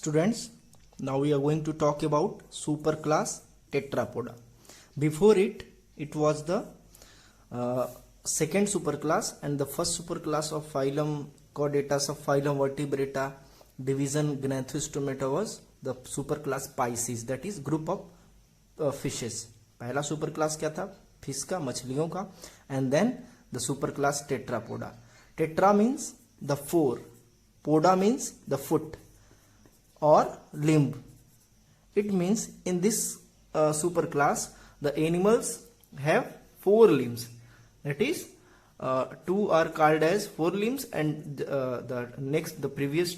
Students, now we are going to talk about superclass Tetrapoda. Before it was the second superclass and the first superclass of phylum Chordatus of phylum Vertebrata division Gnathostomata was the superclass Pisces, that is group of fishes. पहला superclass क्या था? Fish का, मछलियों का. And then the superclass Tetrapoda. Tetra means the four, poda means the foot or limb. It means in this superclass the animals have four limbs, that is two are called as four limbs and the previous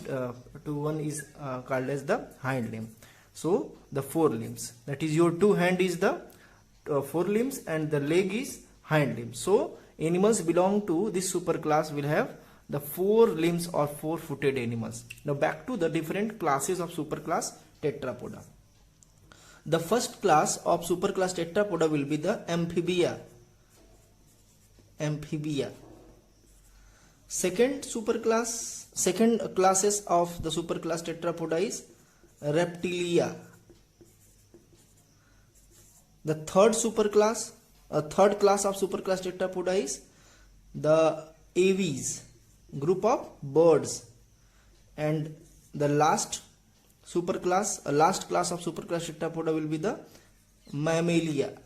one is called as the hind limb. So the four limbs, that is your two hand is the four limbs and the leg is hind limb. So animals belong to this superclass will have the four limbs or four footed animals. Now back to the different classes of superclass Tetrapoda. The first class of superclass Tetrapoda will be the Amphibia. Second classes of the superclass Tetrapoda is Reptilia. The third class of superclass Tetrapoda is the Aves, group of birds, and the last class of superclass Tetrapoda will be the Mammalia.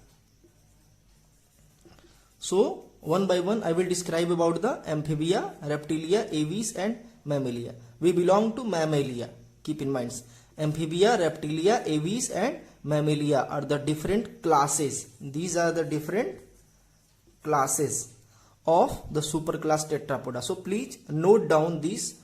So one by one I will describe about the Amphibia, Reptilia, Aves and Mammalia. We belong to Mammalia. Keep in mind, Amphibia, Reptilia, Aves and Mammalia are the different classes. These are the different classes of the superclass Tetrapoda. So please note down these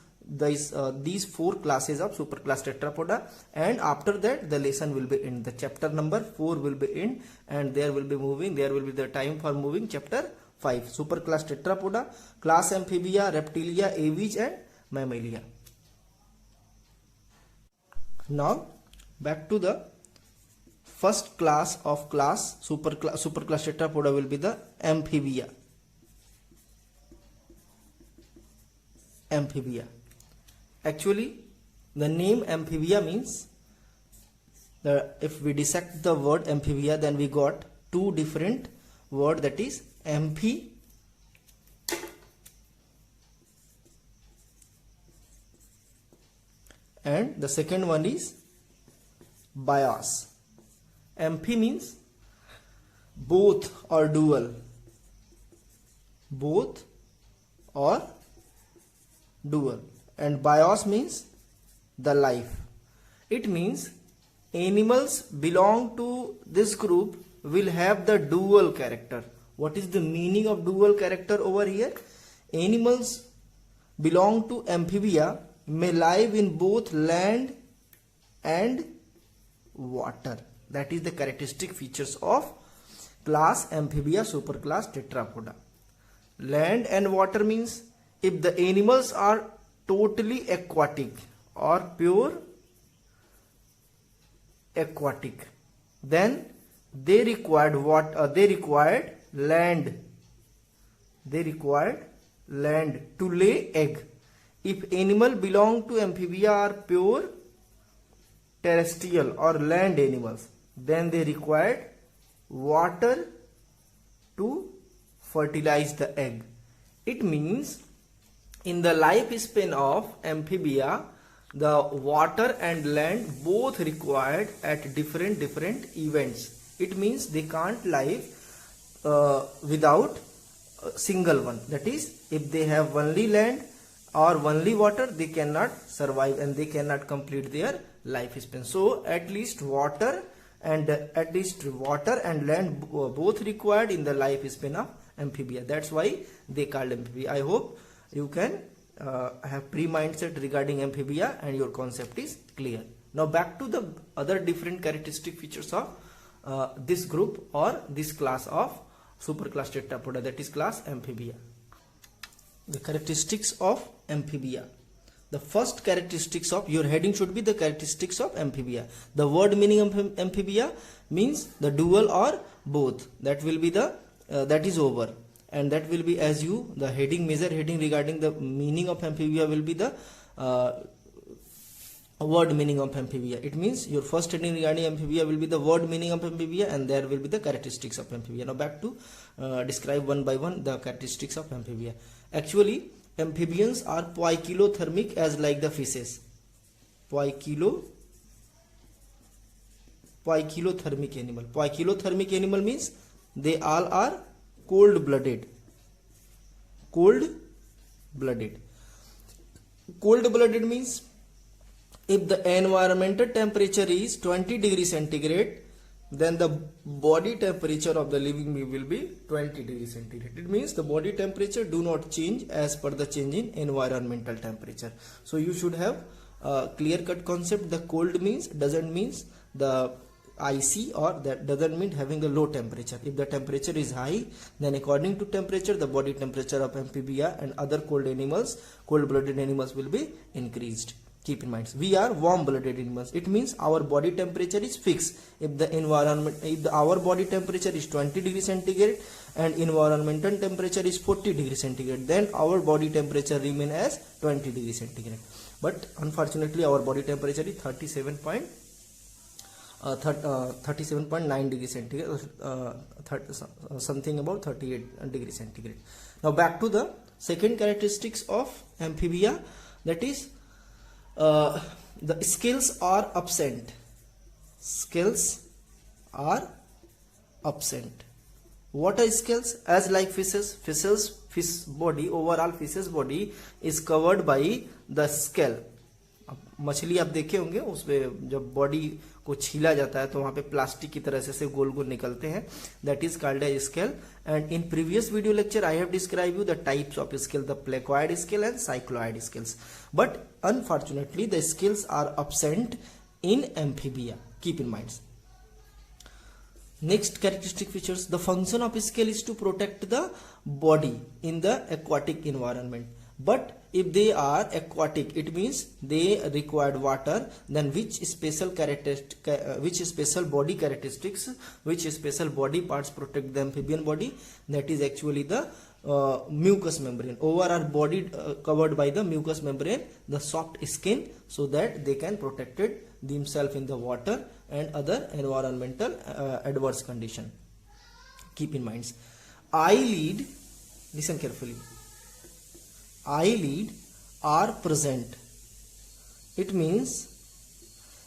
four classes of superclass Tetrapoda, and after that the lesson will be in the chapter number 4 will be in, and there will be the time for moving chapter 5. Superclass Tetrapoda, class Amphibia, Reptilia, Aves and Mammalia. Now back to the first class of superclass Tetrapoda will be the Amphibia. Actually, the name Amphibia means if we dissect the word Amphibia, then we got two different words, that is amphi and the second one is bios. Amphi means both or dual, and bios means the life. It means animals belong to this group will have the dual character. What is the meaning of dual character over here? Animals belong to Amphibia may live in both land and water. That is the characteristic features of class Amphibia superclass Tetrapoda. Land and water means if the animals are totally aquatic or pure aquatic, then they required land to lay egg. If animal belong to Amphibia are pure terrestrial or land animals, then they required water to fertilize the egg. It means in the lifespan of Amphibia, the water and land both required at different events. It means they can't live without a single one. That is, if they have only land or only water, they cannot survive and they cannot complete their lifespan. So at least water and land both required in the lifespan of Amphibia. That's why they called Amphibia. I hope you can have pre-mindset regarding Amphibia and your concept is clear. Now back to the other different characteristic features of this group or this class of superclass Tetrapoda, that is class Amphibia. The characteristics of Amphibia. The first characteristics of your heading should be the characteristics of Amphibia. The word meaning of Amphibia means the dual or both. That will be the that is over. And that will be as you the heading, major heading regarding the meaning of Amphibia will be the word meaning of amphibia. It means your first heading regarding amphibia will be the word meaning of amphibia, and there will be the characteristics of amphibia. Now back to describe one by one the characteristics of amphibia. Actually, amphibians are poikilothermic as like the fishes. Poikilothermic animal. Poikilothermic animal means they all are cold blooded. Cold blooded means if the environmental temperature is 20 degrees centigrade, then the body temperature of the living being will be 20 degrees centigrade. It means the body temperature do not change as per the change in environmental temperature. So you should have a clear cut concept. The cold means doesn't means the icy, or that doesn't mean having a low temperature. If the temperature is high, then according to temperature, the body temperature of amphibia and other cold blooded animals will be increased. Keep in mind, we are warm blooded animals. It means our body temperature is fixed. If our body temperature is 20 degrees centigrade and environmental temperature is 40 degrees centigrade, then our body temperature remain as 20 degrees centigrade. But unfortunately, our body temperature is 37.9 degrees centigrade, something about 38 degrees centigrade. Now back to the second characteristics of amphibia, that is the scales are absent. What are scales? As like fishes, fish body, overall fish's body is covered by the scale. मछली आप देखे होंगे, उसमें जब body को छीला जाता है तो वहां पे प्लास्टिक की तरह से गोल गोल निकलते हैं. That is called as scale. And in previous video lecture I have describe you the types of scale, the placoid scale and cycloid scales. But unfortunately the scales are absent in amphibia. Keep in mind. Next characteristic features, the function of scale is to protect the body in the aquatic environment. But if they are aquatic, it means they required water, then which special body characteristics, which special body parts protect the amphibian body? That is actually the mucous membrane. Overall body covered by the mucous membrane, the soft skin, so that they can protect themselves in the water and other environmental adverse condition. Keep in mind. Eyelid, listen carefully. Eyelid are present. It means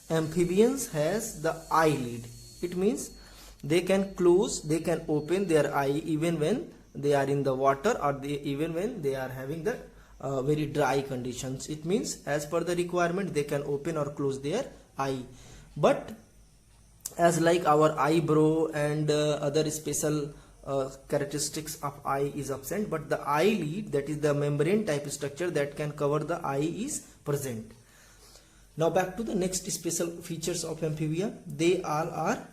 amphibians has the eyelid. It means they can close, they can open their eye even when they are in the water, or even when they are having the very dry conditions. It means as per the requirement they can open or close their eye. But as like our eyebrow and other special characteristics of eye is absent, but the eyelid, that is the membrane type structure that can cover the eye, is present. Now back to the next special features of amphibia. They all are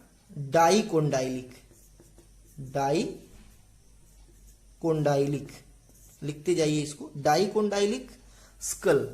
dicondylic. लिखते जाइए इसको. Dicondylic school.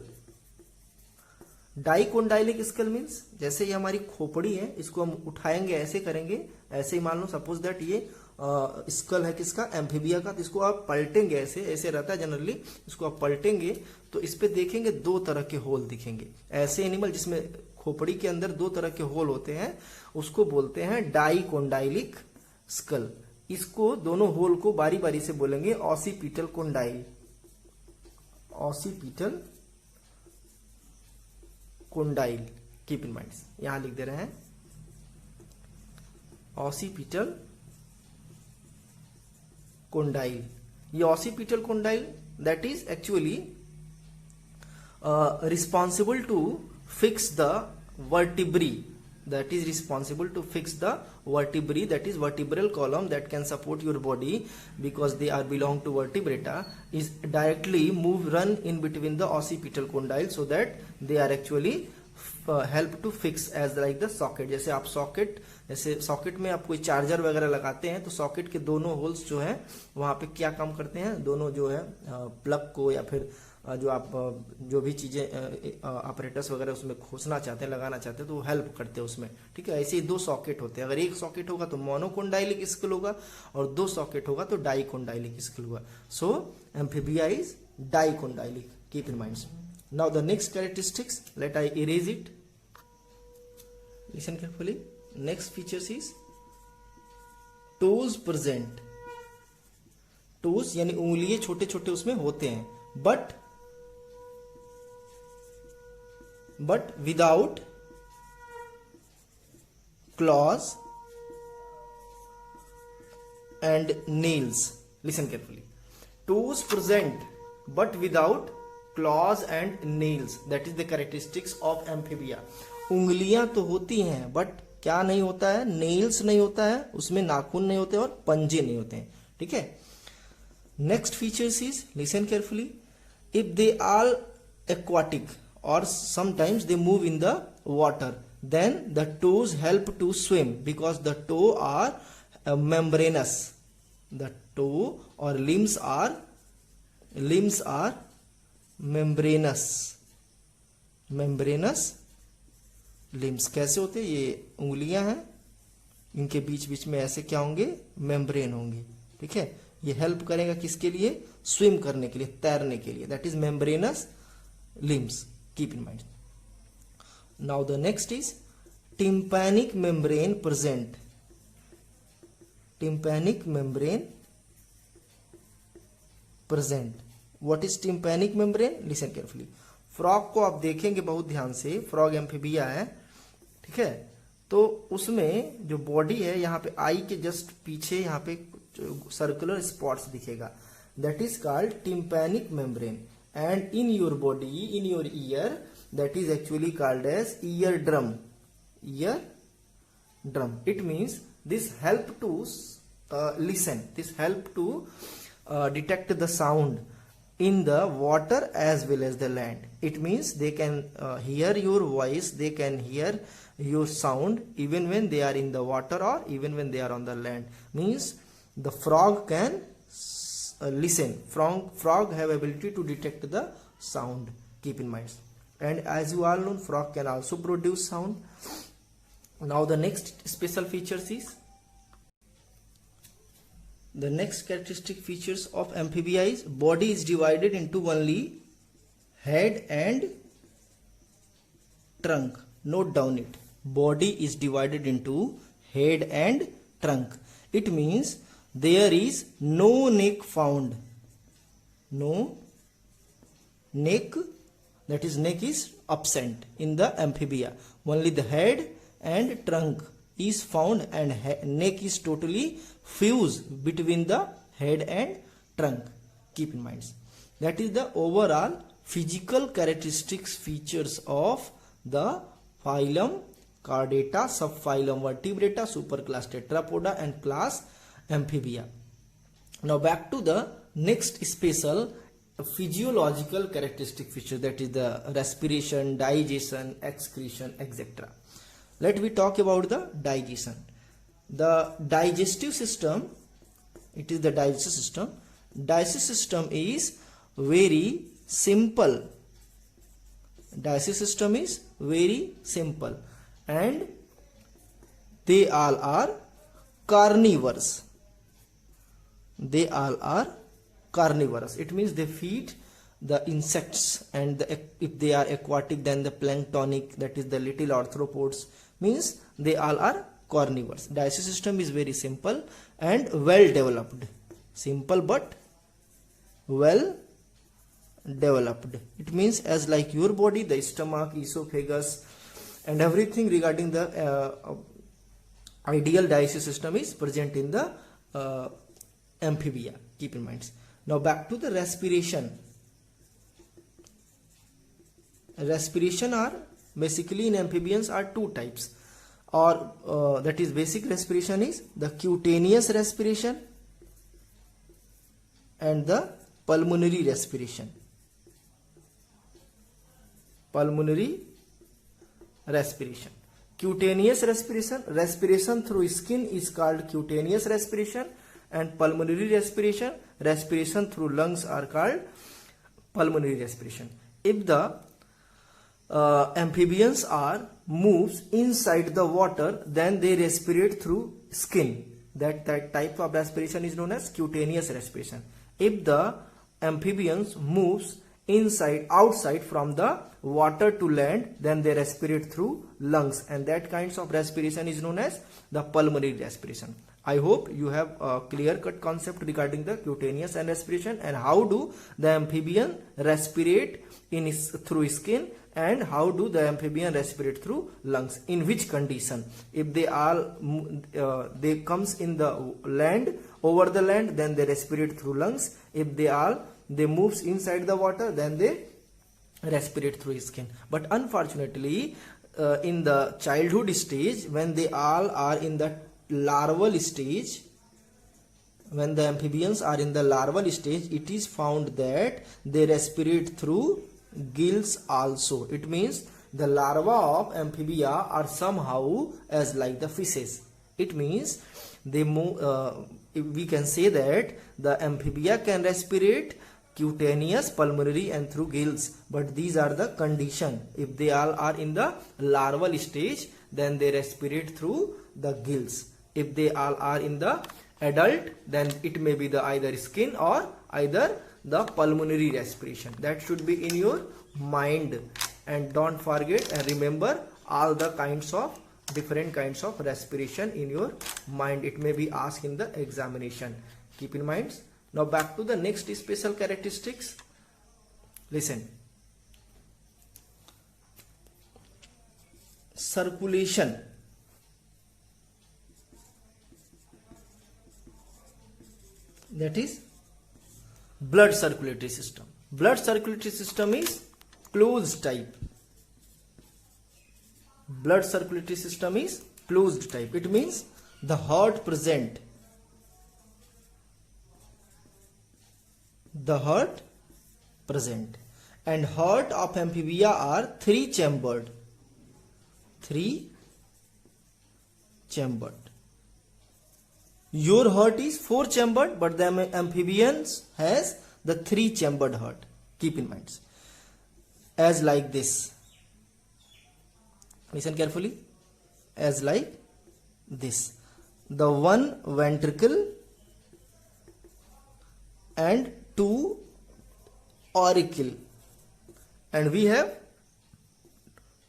Dicondylic school means जैसे ये हमारी खोपड़ी है, इसको हम उठाएंगे, ऐसे करेंगे, ऐसे ही मान लो सपोज दैट ये स्कल है किसका? एम्फीबिया का. तो इसको आप पलटेंगे, ऐसे रहता है जनरली. इसको आप पलटेंगे तो इस पे देखेंगे दो तरह के होल दिखेंगे. ऐसे एनिमल जिसमें खोपड़ी के अंदर दो तरह के होल होते हैं उसको बोलते हैं डाइकोंडाइलिक स्कल. इसको दोनों होल को बारी बारी से बोलेंगे occipital condyle. Occipital condyle. Keep in mind. यहां लिख दे रहे हैं ऑसिपिटल कोंडाइल. ये occipital condyle that is actually responsible to fix the vertebrae. That is responsible to fix the vertebrae, that is vertebral column that can support your body, because they are belong to vertebrata, is directly run in between the occipital condyle, so that they are actually help to fix as like the socket. जैसे आप socket में आप कोई charger वगैरह लगाते हैं तो socket के दोनों होल्स जो है वहां पे क्या काम करते हैं? दोनों जो है प्लग को या फिर जो आप जो भी चीजें ऑपरेटर्स वगैरह उसमें खोसना चाहते हैं, लगाना चाहते हैं, तो हेल्प करते हैं उसमें. ठीक है, ऐसे ही दो सॉकेट होते हैं. अगर एक सॉकेट होगा तो मोनोकोंडाइलिक स्कल होगा और दो सॉकेट होगा तो डाइकोंडाइलिक स्कल होगा. So amphibia is dicondylic. Keep in mind. Now the next characteristics, let I erase it. Listen carefully. Next features is toes present. Toes यानी उंगलियां छोटे छोटे उसमें होते हैं, but without claws and nails. Listen carefully. Toes present but without claws and nails. That is the characteristics of amphibia. उंगलियां तो होती हैं बट क्या नहीं होता है, नेल्स नहीं होता है, उसमें नाखून नहीं होते और पंजे नहीं होते हैं. ठीक है. Next features is, listen carefully, if they are aquatic or sometimes they move in the water, then the toes help to swim because the toe are membranous. The toe or limbs are membranous. Membranous limbs कैसे होते हैं? ये उंगलियां हैं, इनके बीच बीच में ऐसे क्या होंगे, मेम्ब्रेन होंगे. ठीक है. ये हेल्प करेगा किसके लिए? स्विम करने के लिए, तैरने के लिए. That is membranes limbs. Keep in mind. Now the next is tympanic membrane present. Tympanic membrane present. What is tympanic membrane? Listen carefully. Frog को आप देखेंगे बहुत ध्यान से. फ्रॉग एम्फीबिया है. ठीक है. तो उसमें जो बॉडी है, यहाँ पे आई के जस्ट पीछे यहाँ पे सर्कुलर स्पॉट्स दिखेगा. That is called tympanic membrane. And in your body, in your ear, that is actually called as ear drum. Ear drum. It means this help to listen. This help to detect the sound in the water as well as the land. It means they can hear your voice, they can hear your sound even when they are in the water or even when they are on the land. Means the frog can listen. Frog have ability to detect the sound. Keep in mind. And as you all know, frog can also produce sound. Now the next special features is, the next characteristic features of amphibia is body is divided into only head and trunk. Note down it. Body is divided into head and trunk. It means there is no neck found. No neck, that is neck is absent in the amphibia. Only the head and trunk is found and neck is totally fused between the head and trunk. Keep in mind. That is the overall physical characteristics features of the phylum Chordata, subphylum Vertebrata, superclass Tetrapoda and class Amphibia. Now back to the next special physiological characteristic feature, that is the respiration, digestion, excretion, etc. Let me talk about the digestion. The digestive system, it is the digestive system. Digestive system is very simple. Digestive system is very simple and they all are carnivores. They all are carnivorous. It means they feed the insects, and if they are aquatic, then the planktonic, that is the little arthropods. Means they all are carnivores. Digestive system is very simple and well developed. Simple but well developed. It means as like your body, the stomach, esophagus and everything regarding the ideal digestive system is present in the amphibia. Keep in mind. Now back to the respiration. Respiration are basically in amphibians are two types, or that is basic respiration is the cutaneous respiration and the pulmonary respiration. Pulmonary respiration. Cutaneous respiration, respiration through skin is called cutaneous respiration, and pulmonary respiration, respiration through lungs are called pulmonary respiration. If the amphibians are moves inside the water, then they respirate through skin. That type of respiration is known as cutaneous respiration. If the amphibians moves outside from the water to land, then they respirate through lungs, and that kinds of respiration is known as the pulmonary respiration. I hope you have a clear-cut concept regarding the cutaneous and respiration, and how do the amphibian respirate through skin, and how do the amphibian respirate through lungs, in which condition. If they comes in the land, over the land, then they respirate through lungs. If they moves inside the water, then they respirate through skin. But unfortunately, in the childhood stage, when they all are in the larval stage, when the amphibians are in the larval stage, it is found that they respirate through gills also. It means the larvae of amphibia are somehow as like the fishes. It means they move, we can say that the amphibia can respirate cutaneous, pulmonary and through gills, but these are the condition. If they all are in the larval stage, then they respirate through the gills. If they all are in the adult, then it may be the either skin or either the pulmonary respiration. That should be in your mind, and don't forget and remember all the different kinds of respiration in your mind. It may be asked in the examination. Keep in mind. Now back to the next special characteristics. Listen. Circulation. That is blood circulatory system. Blood circulatory system is closed type. Blood circulatory system is closed type. It means the heart present. The heart present. And heart of amphibia are 3 chambered. 3 chambered. Your heart is 4 chambered, but the amphibians has the 3 chambered heart. Keep in mind. As like this. Listen carefully. As like this. The 1 ventricle and 2 auricle. And we have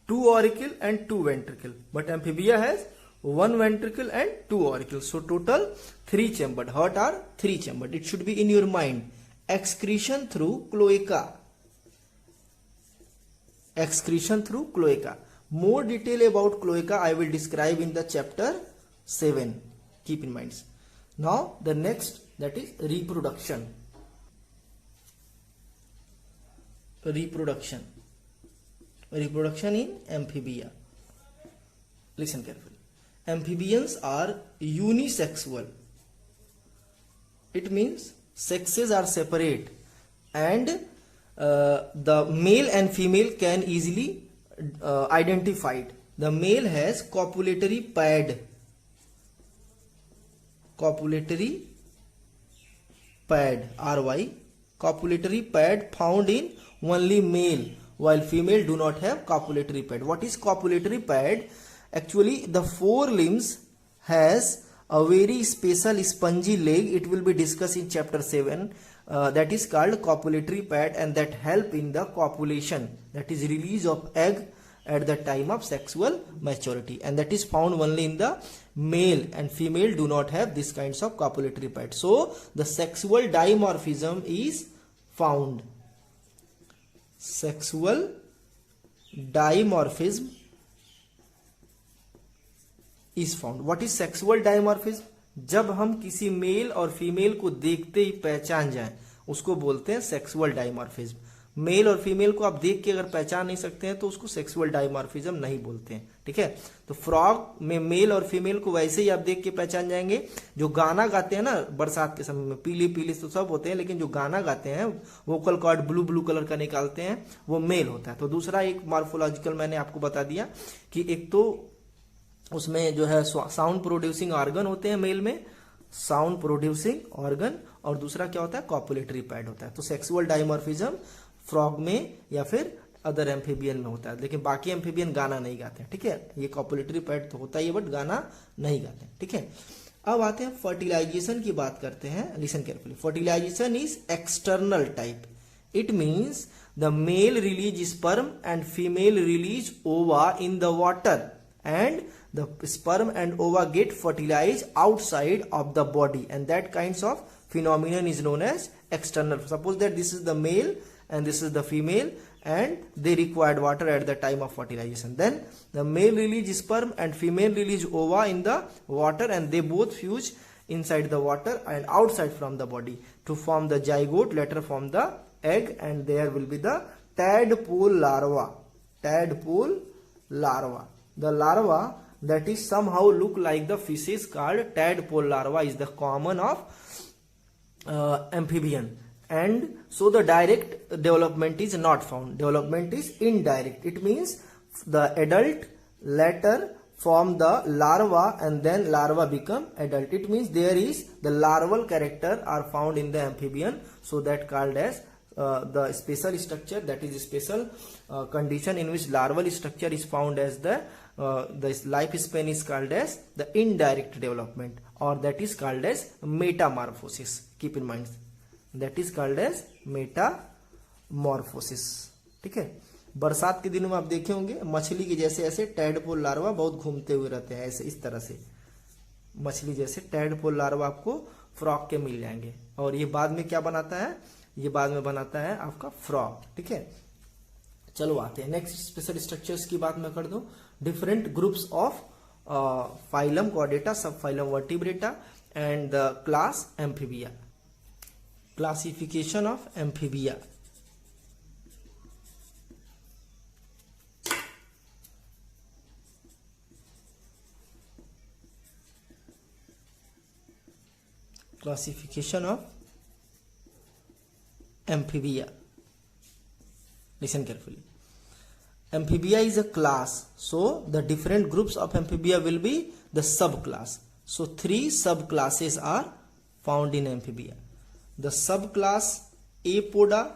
2 auricle and 2 ventricle. But amphibia has 1 ventricle and 2 auricles. So total 3 chambered. Heart are 3 chambered. It should be in your mind. Excretion through cloaca. Excretion through cloaca. More detail about cloaca I will describe in the chapter 7. Keep in mind. Now the next, that is reproduction. Reproduction. Reproduction in amphibia. Listen carefully. Amphibians are unisexual. It means sexes are separate, and the male and female can easily identified. The male has copulatory pad. Copulatory pad, RY. Copulatory pad found in only male, while female do not have copulatory pad. What is copulatory pad? Actually, the forelimbs has a very special spongy leg. It will be discussed in chapter 7. That is called copulatory pad, and that help in the copulation. That is release of egg at the time of sexual maturity, and that is found only in the male, and female do not have this kinds of copulatory pad. So the sexual dimorphism is found. Sexual dimorphism is found. What is sexual dimorphism? जब हम किसी mail और female को देखते ही पहचान जाएं, उसको बोलते हैं सेक्सुअल डायमॉर्फिज्म. मेल और फीमेल को आप देख के अगर पहचान नहीं सकते हैं तो उसको सेक्सुअल डायमॉर्फिज्म नहीं बोलते हैं. ठीक है. तो फ्रॉग में मेल और फीमेल को वैसे ही आप देख के पहचान जाएंगे. जो गाना गाते हैं ना बरसात के समय में, पीली पीली तो सब होते हैं, लेकिन जो गाना गाते हैं vocal cord blue blue colour का निकालते हैं, वो मेल होता है. तो दूसरा एक मॉर्फोलॉजिकल मैंने आपको बता दिया कि एक तो उसमें जो है साउंड प्रोड्यूसिंग ऑर्गन होते हैं मेल में, साउंड प्रोड्यूसिंग ऑर्गन, और दूसरा क्या होता है, कॉपुलेटरी पैड होता है. तो सेक्सुअल डायमॉर्फिज्म फ्रॉग में या फिर अदर एम्फीबियन में होता है, लेकिन बाकी एम्फीबियन गाना नहीं गाते हैं. ठीक है. ये कॉपुलेटरी पैड तो होता ही है, बट गाना नहीं गाते हैं. ठीक है. अब आते हैं फर्टिलाइजेशन की बात करते हैं. Listen carefully. Fertilisation is external type. It means the male release sperm and female release ova in the water, and the sperm and ova get fertilized outside of the body, and that kinds of phenomenon is known as external. Suppose that this is the male and this is the female, and they required water at the time of fertilization. Then the male release sperm and female release ova in the water, and they both fuse inside the water and outside from the body to form the zygote, later form the egg, and there will be the tadpole larva. Tadpole larva. The larva that is somehow look like the fishes called tadpole larva is the common of amphibian. And so the direct development is not found. Development is indirect. It means the adult later form the larva, and then larva become adult. It means there is the larval character are found in the amphibian, so that called as the special structure, that is a special condition in which larval structure is found as the lifespan is called as the indirect development, or that is called as metamorphosis. Keep in mind, that is called as metamorphosis. ठीक है, बरसात के दिनों में आप देखे होंगे मछली के जैसे ऐसे टैडपोल लार्वा बहुत घूमते हुए रहते हैं, ऐसे इस तरह से मछली जैसे टैडपोल लार्वा आपको फ्रॉग के मिल जाएंगे, और ये बाद में क्या बनाता है, ये बाद में बनाता है आपका फ्रॉग. ठीक है, चलो आते हैं नेक्स्ट स्पेशल स्ट्रक्चर्स की बात मैं कर दूं. Different groups of phylum chordata, subphylum vertebrata, and the class amphibia. Classification of amphibia. Classification of amphibia. Listen carefully. Amphibia is a class, so the different groups of amphibia will be the subclass. So 3 subclasses are found in amphibia. The subclass Apoda,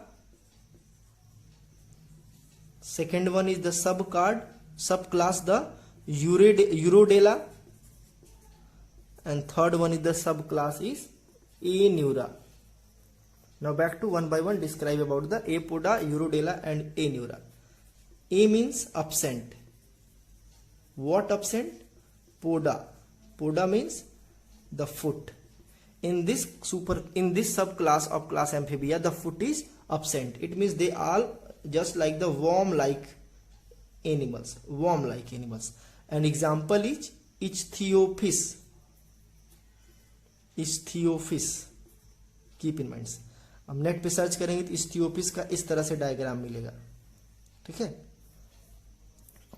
second one is the subclass the Urodela, and third one is the subclass is Aneura. Now back to one by one describe about the Apoda, Urodela and Aneura. A means absent. What absent? Poda. Poda means the foot. In this subclass of class amphibia, the foot is absent. It means they are just like the worm-like animals. Worm-like animals. An example is Ichthyophis. Ichthyophis. Keep in mind. हम net पे search करेंगे तो इस्थियोपिस का इस तरह से diagram मिलेगा. ठीक है,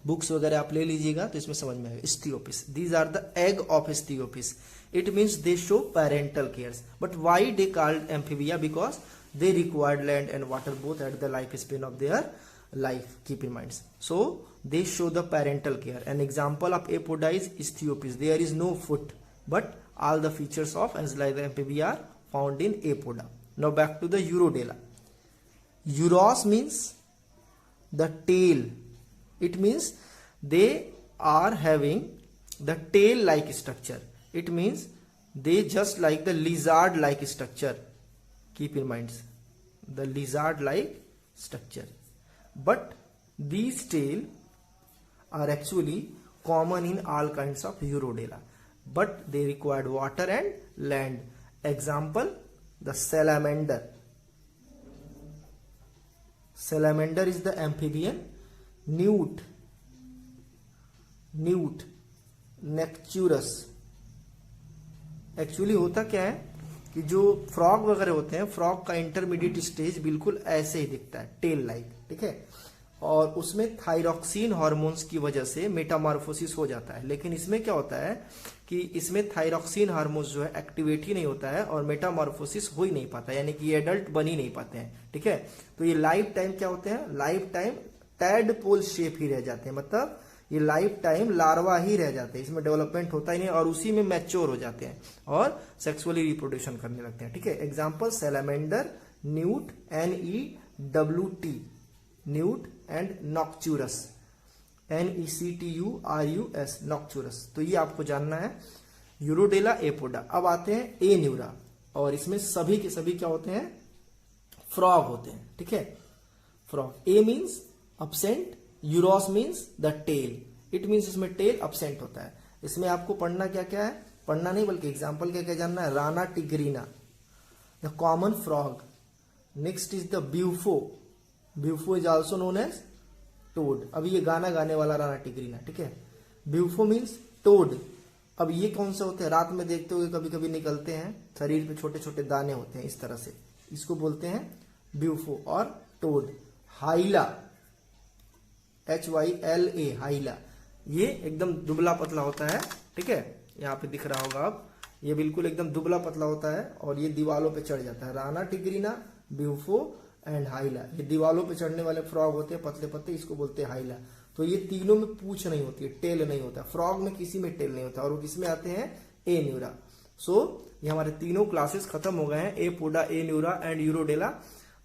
बुक्स वगैरह आप ले लीजिएगा तो इसमें समझ में आएगा. Ichthyophis, these are the egg of Ichthyophis. It means they show parental cares. But why they called amphibia? Because they required land and water both at the lifespan of their life. Keep in mind. So they show the parental care. An example of Apoda is Ichthyopis. There is no foot, but all the features of Anzalida amphibia are found in Apoda. Now back to the Urodela. Uros means the tail. It means they are having the tail-like structure. It means they just like the lizard-like structure. Keep in mind the lizard-like structure, but these tail are actually common in all kinds of Urodela, but they required water and land. Example, the salamander. Salamander is the amphibian. Newt, Necturus. Actually होता क्या है कि जो frog वगैरह होते हैं, frog का intermediate stage बिल्कुल ऐसे ही दिखता है, टेल लाइक. ठीक है, और उसमें थायरॉक्सिन हार्मोन्स की वजह से मेटामॉर्फोसिस हो जाता है. लेकिन इसमें क्या होता है कि इसमें थायरॉक्सिन हार्मोन्स जो है एक्टिवेट ही नहीं होता है और मेटामॉर्फोसिस हो ही नहीं पाता, यानी कि ये एडल्ट बन ही नहीं पाते हैं. ठीक है, तो ये लाइफ टाइम क्या होते हैं, लाइफ टाइम टैडपोल शेप ही रह जाते हैं. मतलब ये लाइफ टाइम लार्वा ही रह जाते हैं, इसमें डेवलपमेंट होता ही नहीं, और उसी में मैच्योर हो जाते हैं और सेक्सुअली रिप्रोडक्शन करने लगते हैं. ठीक है, example salamander, newt, NEWT, newt, and necturus, NECTURUS, necturus. तो ये आपको जानना है यूरोडेला, एपोडा. अब आते हैं एन्यूरा, और इसमें सभी के सभी क्या होते हैं, फ्रॉग होते हैं. ठीक है, frog. A means absent, uros means the tail, it means इसमें टेल absent होता है। इसमें आपको पढ़ना क्या क्या है, पढ़ना नहीं बल्कि एग्जाम्पल क्या क्या जानना है, rana tigrina, the common frog. Next is the bufo, bufo is also known as toad. अभी ये गाना गाने वाला राना टिग्रीना, ठीक है। Bufo means toad. अब ये कौन सा होते हैं, रात में देखते हुए कभी कभी निकलते हैं, शरीर पे छोटे छोटे दाने होते हैं इस तरह से, इसको बोलते हैं ब्यूफो और टोड। हाइला, HYLA, हाइला, ये एकदम दुबला पतला होता है, ठीक है, यहाँ पे दिख रहा होगा अब, ये बिल्कुल एकदम दुबला पतला होता है और ये दीवालों पे चढ़ जाता है। राना टिग्रीना, ब्यूफो एंड हाइला, ये दीवालों पे चढ़ने वाले फ्रॉग होते हैं, पतले पतले, इसको बोलते हैं हाइला। तो ये तीनों में पूंछ नहीं होती है, टेल नहीं होता, फ्रॉग में किसी में टेल नहीं होता, और वो किसमें आते हैं, ए न्यूरा। सो ये हमारे तीनों क्लासेस खत्म हो गए हैं, ए पोडा, ए न्यूरा एंड यूरोडेला,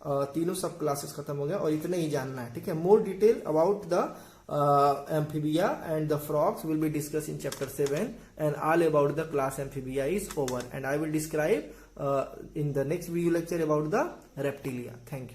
तीनों सब क्लासेस खत्म हो गए और इतना ही जानना है, ठीक है। More detail about the amphibia and the frogs will be discussed in chapter 7, and all about the class amphibia is over, and I will describe in the next video lecture about the reptilia. Thank you.